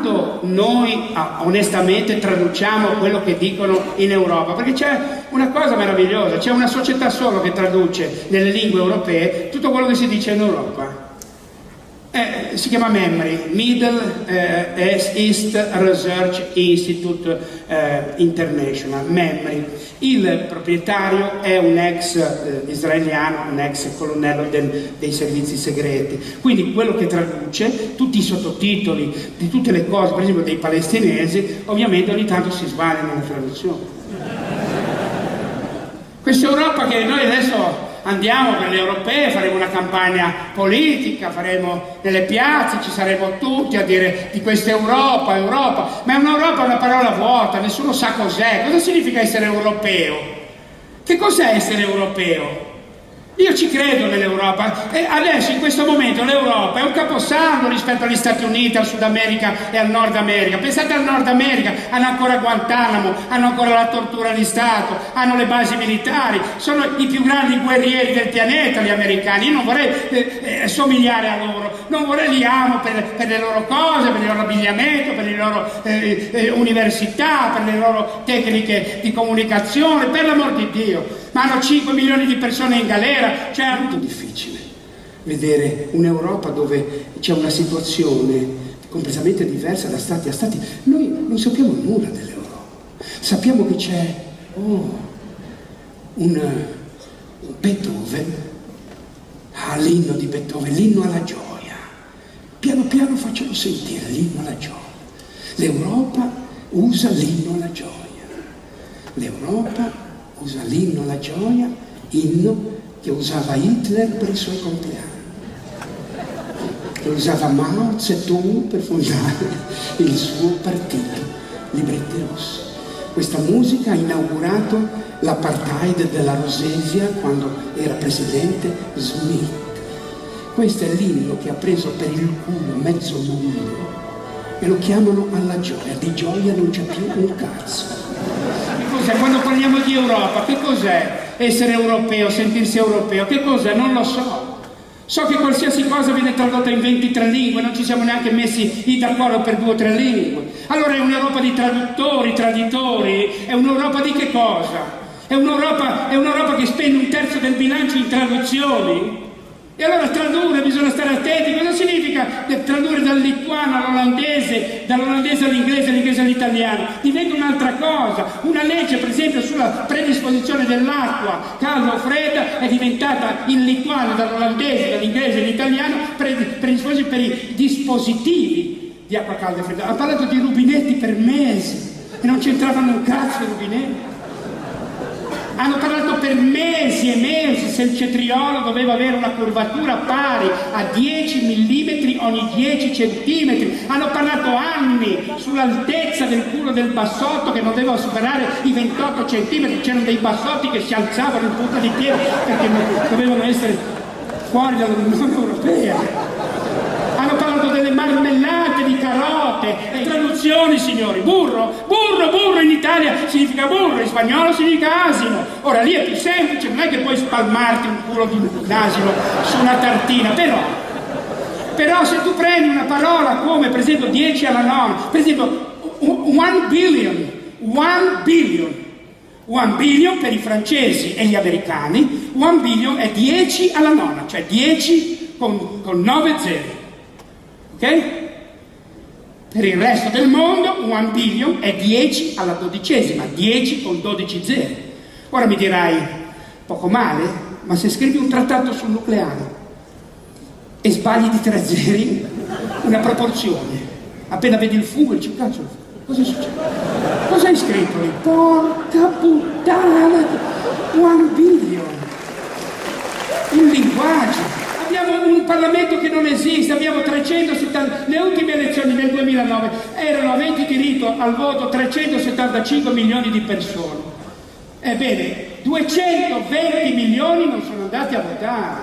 quando noi onestamente traduciamo quello che dicono in Europa, perché c'è una cosa meravigliosa, c'è una società solo che traduce nelle lingue europee tutto quello che si dice in Europa. Si chiama MEMRI, Middle East Research Institute International, MEMRI. Il proprietario è un ex israeliano, un ex colonnello dei servizi segreti, quindi quello che traduce, tutti i sottotitoli di tutte le cose, per esempio dei palestinesi, ovviamente ogni tanto si sbaglia nella traduzione. Questa Europa che noi adesso andiamo per le europee, faremo una campagna politica, faremo nelle piazze, ci saremo tutti a dire di questa Europa, ma è un'Europa una parola vuota, nessuno sa cos'è. Cosa significa essere europeo? Che cos'è essere europeo? Io ci credo nell'Europa e adesso in questo momento l'Europa è un caposaldo rispetto agli Stati Uniti, al Sud America e al Nord America. Pensate al Nord America, hanno ancora Guantanamo, hanno ancora la tortura di Stato, hanno le basi militari, sono i più grandi guerrieri del pianeta gli americani. Io non vorrei somigliare a loro, non vorrei, li amo per le loro cose, per il loro abbigliamento, per le loro università, per le loro tecniche di comunicazione, per l'amor di Dio. Ma hanno 5 milioni di persone in galera, cioè è molto difficile vedere un'Europa dove c'è una situazione completamente diversa da stati a stati. Noi non sappiamo nulla dell'Europa, sappiamo che c'è un Beethoven, l'inno di Beethoven, l'inno alla gioia. Piano piano faccelo sentire l'inno alla gioia. L'Europa usa l'inno alla gioia. L'Europa usa l'inno alla gioia, inno che usava Hitler per i suoi compleanni, che usava Mao Zedong per fondare il suo partito, Libretti Rossi. Questa musica ha inaugurato l'apartheid della Rhodesia quando era presidente Smith. Questo è l'inno che ha preso per il culo mezzo mondo e lo chiamano alla gioia. Di gioia non c'è più un cazzo. Quando parliamo di Europa, che cos'è essere europeo, sentirsi europeo? Che cos'è? Non lo so. So che qualsiasi cosa viene tradotta in 23 lingue, non ci siamo neanche messi d'accordo per 2 o 3 lingue. Allora è un'Europa di traduttori, traditori, è un'Europa di che cosa? È un'Europa che spende 1/3 del bilancio in traduzioni? E allora tradurre, bisogna stare attenti. Cosa significa tradurre dal lituano all'olandese, dall'olandese all'inglese, all'inglese all'italiano? Diventa un'altra cosa. Una legge, per esempio, sulla predisposizione dell'acqua calda o fredda è diventata in lituano, dall'olandese, dall'inglese all'italiano, predisposizione per i dispositivi di acqua calda e fredda. Ha parlato di rubinetti per mesi e non c'entravano un cazzo i rubinetti. Hanno parlato per mesi e mesi se il cetriolo doveva avere una curvatura pari a 10 mm ogni 10 cm. Hanno parlato anni sull'altezza del culo del bassotto che non doveva superare i 28 cm. C'erano dei bassotti che si alzavano in punta di piede perché dovevano essere fuori dall'Unione Europea. Hanno parlato delle marmellate di carote, traduzioni signori, burro in Italia significa burro, in spagnolo significa asino. Ora lì è più semplice, non è che puoi spalmarti un culo di asino su una tartina, però se tu prendi una parola come per esempio 10 alla 9, per esempio 1 billion per i francesi e gli americani, 1 billion è 10 alla 9, cioè 10 con 9 zeri. Ok? Per il resto del mondo 1 billion è 10 alla 12esima, 10 con 12 zeri. Ora mi dirai, poco male, ma se scrivi un trattato sul nucleare e sbagli di 3 zeri, una proporzione, appena vedi il fumo dici, cazzo, cosa succede? Cosa hai scritto lì? Porca puttana, 1 billion. Un linguaggio. Abbiamo un Parlamento che non esiste, abbiamo 370, le ultime elezioni del 2009 erano aventi diritto al voto 375 milioni di persone. Ebbene, 220 milioni non sono andati a votare.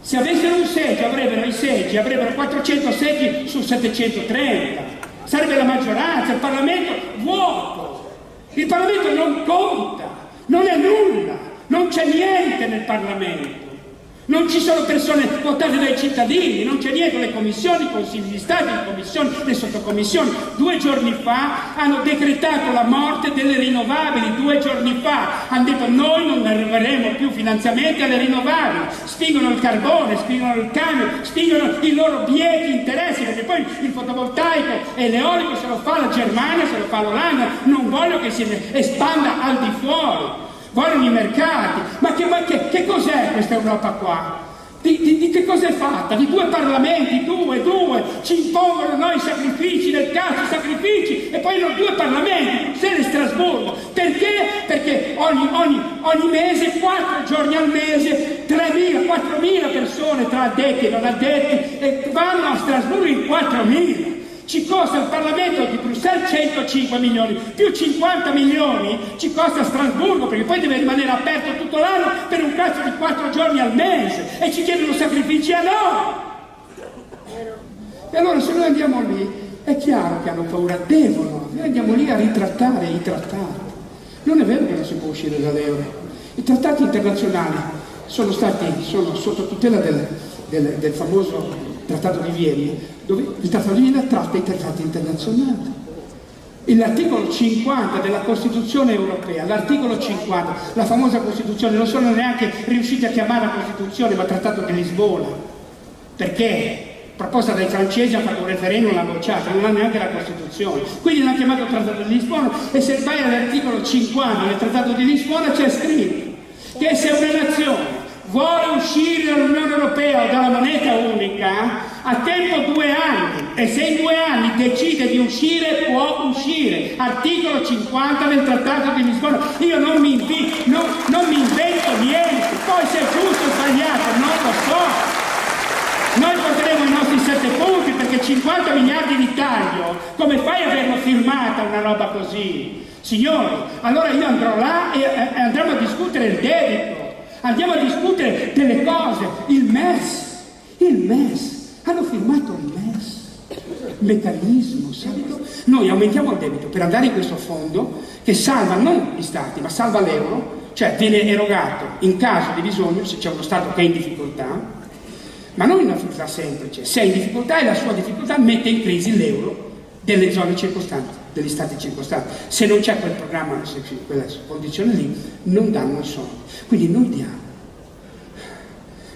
Se avessero un seggio, avrebbero 400 seggi su 730. Sarebbe la maggioranza, il Parlamento vuoto. Il Parlamento non conta, non è nulla, non c'è niente nel Parlamento. Non ci sono persone votate dai cittadini, non c'è niente, le commissioni, i consigli di Stato, le commissioni, le sottocommissioni. 2 giorni fa hanno decretato la morte delle rinnovabili, 2 giorni fa hanno detto noi non arriveremo più finanziamenti alle rinnovabili, spingono il carbone, spingono il cambio, spingono i loro biechi interessi, perché poi il fotovoltaico e l'eolico se lo fa la Germania, se lo fa l'Olanda, non voglio che si espanda al di fuori. Vogliono i mercati, ma che cos'è questa Europa qua? Di che cosa è fatta? Di 2 parlamenti, due, ci impongono noi sacrifici del cazzo, sacrifici, e poi hanno 2 parlamenti, Bruxelles e Strasburgo. Perché? Perché ogni mese, 4 giorni al mese, 3.000, 4.000 persone tra addetti e non addetti vanno a Strasburgo in 4.000. Ci costa il Parlamento di Bruxelles 105 milioni, più 50 milioni ci costa Strasburgo, perché poi deve rimanere aperto tutto l'anno per un cazzo di 4 giorni al mese, e ci chiedono sacrifici a noi. E allora se noi andiamo lì, è chiaro che hanno paura, noi andiamo lì a ritrattare i trattati. Non è vero che non si può uscire dall'euro. I trattati internazionali sono sotto tutela del famoso Trattato di Vienna, dove il Trattato di Vienna tratta i trattati internazionali. L'articolo 50 della Costituzione europea, l'articolo 50, la famosa Costituzione, non sono neanche riusciti a chiamarla Costituzione, ma Trattato di Lisbona, perché proposta dai francesi, hanno fatto un referendum, l'hanno bocciata, non ha neanche la Costituzione, quindi l'hanno chiamato Trattato di Lisbona. E se vai all'articolo 50 del Trattato di Lisbona c'è scritto che se una nazione vuole uscire dall'Unione Europea o dalla moneta unica, ha tempo 2 anni, e se in 2 anni decide di uscire, può uscire. Articolo 50 del Trattato di Lisbona. Io non mi invento niente, poi se è giusto o sbagliato non lo so. Noi porteremo i nostri 7 punti, perché 50 miliardi di taglio, come fai a averlo firmata una roba così? Signori, allora io andrò là e andremo a discutere il debito. Andiamo a discutere delle cose, il MES, hanno firmato il MES, meccanismo, solito. Noi aumentiamo il debito per andare in questo fondo che salva non gli stati, ma salva l'euro, cioè viene erogato in caso di bisogno, se c'è uno stato che è in difficoltà, ma non in una difficoltà semplice, se è in difficoltà e la sua difficoltà mette in crisi l'euro delle zone circostanti, degli stati circostanti. Se non c'è quel programma, quella condizione lì, non danno i soldi. Quindi noi diamo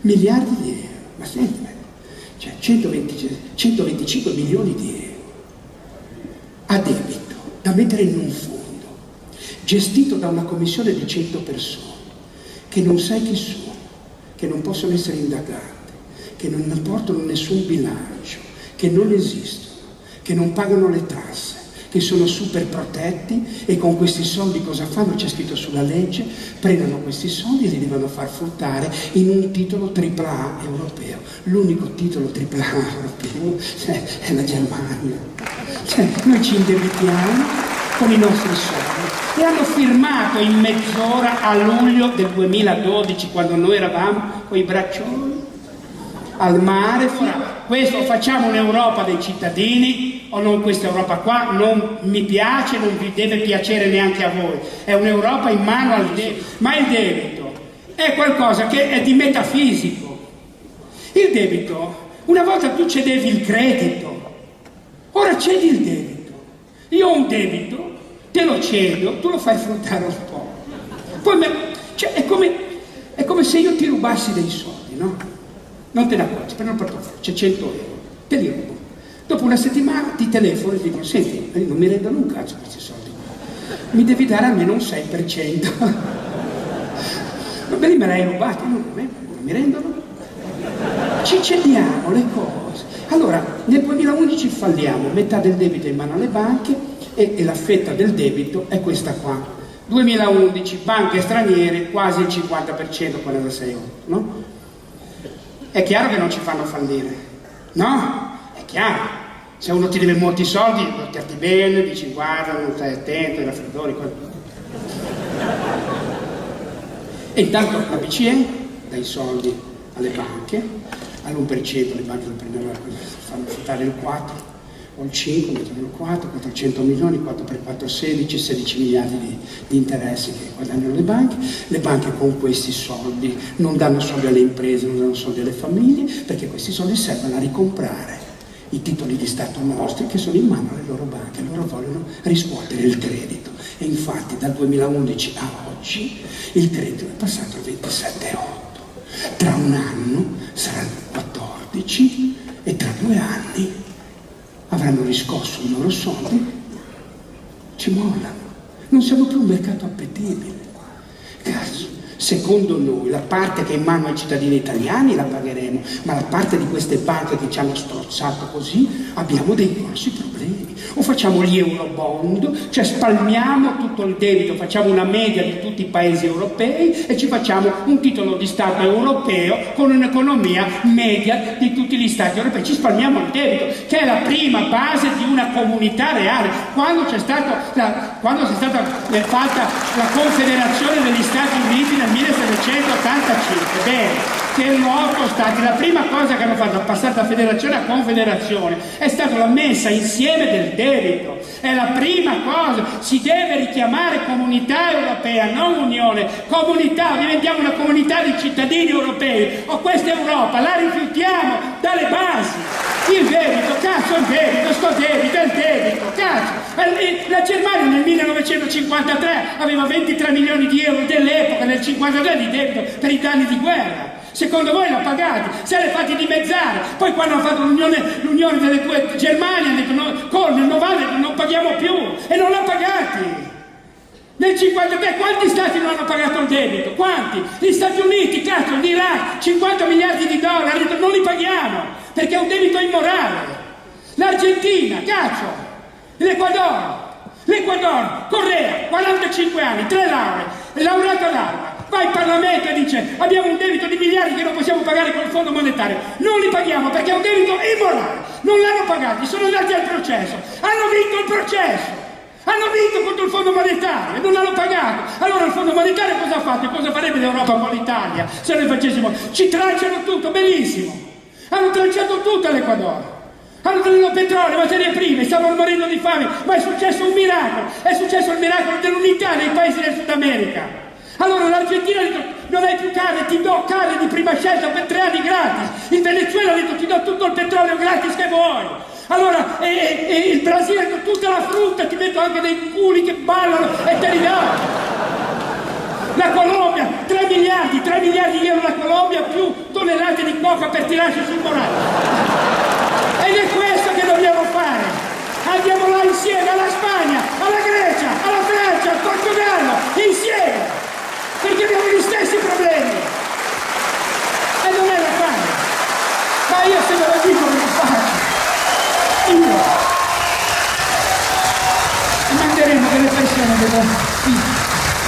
miliardi di euro, ma senti, cioè 125 milioni di euro a debito da mettere in un fondo gestito da una commissione di 100 persone che non sai chi sono, che non possono essere indagate, che non portano nessun bilancio, che non esistono, che non pagano le tasse, che sono super protetti, e con questi soldi cosa fanno? C'è scritto sulla legge, prendono questi soldi e li devono far fruttare in un titolo AAA europeo. L'unico titolo AAA europeo è la Germania. Noi ci indebitiamo con i nostri soldi, e hanno firmato in mezz'ora a luglio del 2012, quando noi eravamo con i braccioli al mare. Questo facciamo un'Europa dei cittadini, o non questa Europa qua? Non mi piace, non vi deve piacere neanche a voi. È un'Europa in mano al debito. Ma il debito è qualcosa che è di metafisico. Il debito, una volta tu cedevi il credito, ora cedi il debito. Io ho un debito, te lo cedo, tu lo fai fruttare un po'. Poi è come se io ti rubassi dei soldi, no? Non te ne accorgi, per il portafoglio c'è 100 euro, te li rubo. Dopo una settimana ti telefono e ti dico: senti, non mi rendono un cazzo questi soldi, mi devi dare almeno un 6%. Va bene, me l'hai rubato, non mi rendono. Ci cediamo le cose. Allora, nel 2011 falliamo, metà del debito è in mano alle banche, e la fetta del debito è questa qua. 2011, banche straniere, quasi il 50%, quella da 6 euro, no? È chiaro che non ci fanno fallire, no? È chiaro. Se uno ti deve molti soldi, lo tratti bene, dici guarda, non stai attento, i raffreddori, E intanto la BCE dà i soldi alle banche, all'1%, le banche fanno fruttare il 4%, o il 5, mettono 4, 400 milioni, 4 per 4, 16 miliardi di interessi che guadagnano le banche con questi soldi non danno soldi alle imprese, non danno soldi alle famiglie, perché questi soldi servono a ricomprare i titoli di Stato nostri che sono in mano alle loro banche, loro vogliono riscuotere il credito e infatti dal 2011 a oggi il credito è passato al 27,8, tra un anno sarà il 14 e tra 2 anni avranno riscosso i loro soldi, ci mollano, non siamo più un mercato appetibile. Cazzo, secondo noi la parte che è in mano ai cittadini italiani la pagheremo, ma la parte di queste banche che ci hanno strozzato così abbiamo dei grossi problemi. O facciamo gli eurobond, cioè spalmiamo tutto il debito, facciamo una media di tutti i paesi europei e ci facciamo un titolo di Stato europeo con un'economia media di tutti gli Stati europei. Ci spalmiamo il debito, che è la prima base di una comunità reale. Quando è stata fatta la Confederazione degli Stati Uniti nel 1785, bene, che erano 8 stati, la prima cosa che hanno fatto, passare da federazione a confederazione, è stata la messa insieme del debito. È la prima cosa, si deve richiamare comunità europea, non unione, comunità, diventiamo una comunità di cittadini europei, o questa Europa la rifiutiamo dalle basi. Il debito, cazzo, il debito, sto debito, è il debito, cazzo. La Germania nel 1953 aveva 23 milioni di euro dell'epoca, nel 1953 di debito per i danni di guerra. Secondo voi l'ha pagati? Se l'è fatti dimezzare. Poi quando hanno fatto l'unione delle due Germanie hanno detto no, nel 90 non paghiamo più e non l'ha pagati. Nel 53 quanti stati non hanno pagato il debito? Quanti? Gli Stati Uniti, cazzo, l'Iraq, 50 miliardi di dollari, hanno detto non li paghiamo perché è un debito immorale. L'Argentina, cazzo, l'Ecuador, Corea, 45 anni, 3 lauree, laureato all'Harvard. Va in Parlamento e dice abbiamo un debito di miliardi che non possiamo pagare con il Fondo Monetario, non li paghiamo perché è un debito immorale, non l'hanno pagati, sono andati al processo, hanno vinto il processo, hanno vinto contro il Fondo Monetario e non l'hanno pagato. Allora il Fondo Monetario cosa ha fatto e cosa farebbe l'Europa con l'Italia se noi facessimo? Ci tracciano tutto, benissimo, hanno tracciato tutto all'Ecuador, hanno tenuto petrolio, materie prime, stavano morendo di fame, ma è successo un miracolo, è successo il miracolo dell'unità dei paesi del Sud America. Allora l'Argentina ha detto non hai più carne, ti do carne di prima scelta per 3 anni gratis. Il Venezuela ha detto ti do tutto il petrolio gratis che vuoi. Allora il Brasile ha detto tutta la frutta, ti metto anche dei culi che ballano e te li do. La Colombia, 3 miliardi di euro la Colombia più tonnellate di coca per tirarci sul morale. Ed è questo che dobbiamo fare. Andiamo là insieme alla Spagna, alla Grecia, alla Francia, al Portogallo, insieme. Perché abbiamo gli stessi problemi e non è da fare, ma io se ve lo dico ve lo faccio, io e manderemo delle persone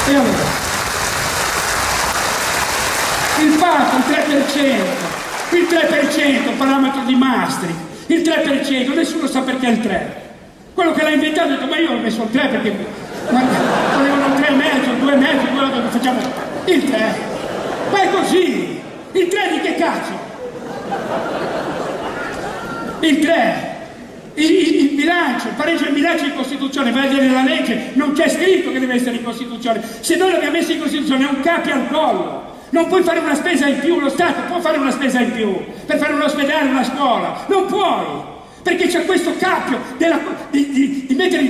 e allora il fatto, il 3%, parametro di Maastricht, il 3%, nessuno sa perché è il 3%, quello che l'ha inventato ha detto ma io ho messo il 3 perché volevano 3,5, 2,5, quello che facciamo il 3. Ma è così. Il 3 di che cazzo? Il 3. Il bilancio, il pareggio del bilancio in Costituzione, vai a vedere la legge, non c'è scritto che deve essere in Costituzione. Se noi l'abbiamo messo in Costituzione è un capi al collo. Non puoi fare una spesa in più, lo Stato può fare una spesa in più per fare un ospedale, una scuola. Non puoi. Perché c'è questo cappio di mettere